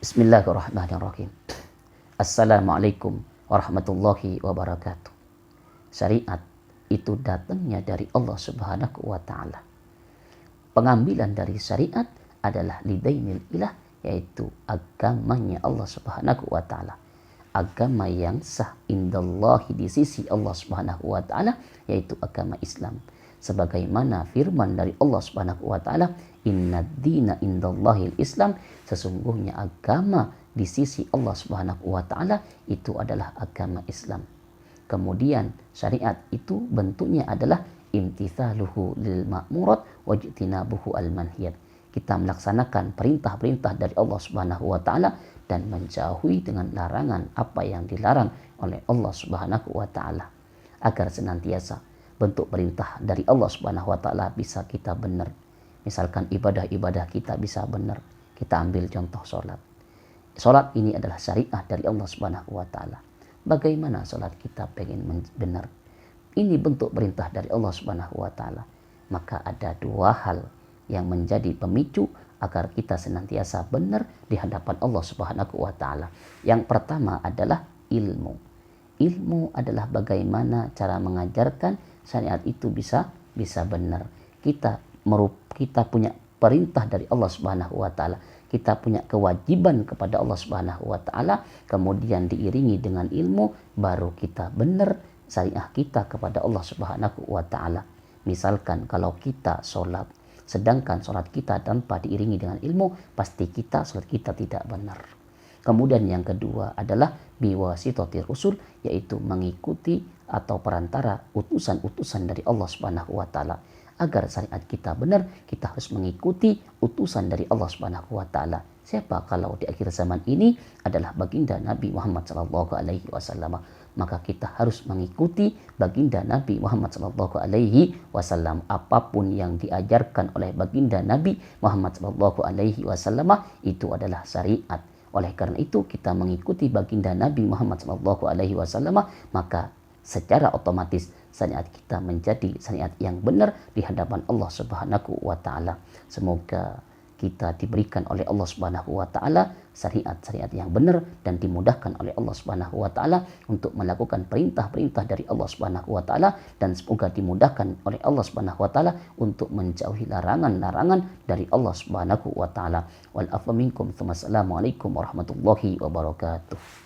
Bismillahirrahmanirrahim. Assalamualaikum warahmatullahi wabarakatuh. Syariat itu datangnya dari Allah Subhanahu wa Ta'ala. Pengambilan dari syariat adalah lidainil ilah, yaitu agamanya Allah Subhanahu wa Ta'ala. Agama yang sah indallahi, di sisi Allah Subhanahu wa Ta'ala, yaitu agama Islam. Sebagaimana firman dari Allah Subhanahu wa Ta'ala, inna dina indallahil Islam, sesungguhnya agama di sisi Allah Subhanahu wa Ta'ala itu adalah agama Islam. Kemudian syariat itu bentuknya adalah imtithaluhu lil ma'murat wajtinabuhu al manhiyat. Kita melaksanakan perintah-perintah dari Allah Subhanahu wa Ta'ala dan menjauhi dengan larangan apa yang dilarang oleh Allah Subhanahu wa Ta'ala, agar senantiasa bentuk perintah dari Allah Subhanahu wa Ta'ala bisa kita benar. Misalkan ibadah-ibadah kita bisa benar. Kita ambil contoh sholat. Sholat ini adalah syariah dari Allah Subhanahu wa Ta'ala. Bagaimana sholat kita pengen benar? Ini bentuk perintah dari Allah Subhanahu wa Ta'ala. Maka ada dua hal yang menjadi pemicu agar kita senantiasa benar di hadapan Allah Subhanahu wa Ta'ala. Yang pertama adalah ilmu. Ilmu adalah bagaimana cara mengajarkan syariat itu bisa benar. Kita punya perintah dari Allah Subhanahu wa Ta'ala. Kita punya kewajiban kepada Allah Subhanahu wa Ta'ala, kemudian diiringi dengan ilmu, baru kita benar syariah kita kepada Allah Subhanahu wa Ta'ala. Misalkan kalau kita sholat, sedangkan sholat kita tanpa diiringi dengan ilmu, pasti sholat kita tidak benar. Kemudian yang kedua adalah biwasitatir rusul, yaitu mengikuti atau perantara utusan-utusan dari Allah Subhanahu wa Ta'ala. Agar syariat kita benar, kita harus mengikuti utusan dari Allah Subhanahu wa Ta'ala. Siapa kalau di akhir zaman ini adalah baginda Nabi Muhammad sallallahu alaihi wasallam. Maka kita harus mengikuti baginda Nabi Muhammad sallallahu alaihi wasallam. Apapun yang diajarkan oleh baginda Nabi Muhammad sallallahu alaihi wasallam itu adalah syariat. Oleh karena itu kita mengikuti baginda Nabi Muhammad sallallahu alaihi wasallam, maka secara otomatis syariat kita menjadi syariat yang benar di hadapan Allah Subhanahu wa Ta'ala. Semoga kita diberikan oleh Allah Subhanahu wa Ta'ala syariat-syariat yang benar dan dimudahkan oleh Allah Subhanahu wa Ta'ala untuk melakukan perintah-perintah dari Allah Subhanahu wa Ta'ala, dan semoga dimudahkan oleh Allah Subhanahu wa Ta'ala untuk menjauhi larangan-larangan dari Allah Subhanahu wa Ta'ala. Wal afa minkum. Assalamualaikum warahmatullahi wabarakatuh.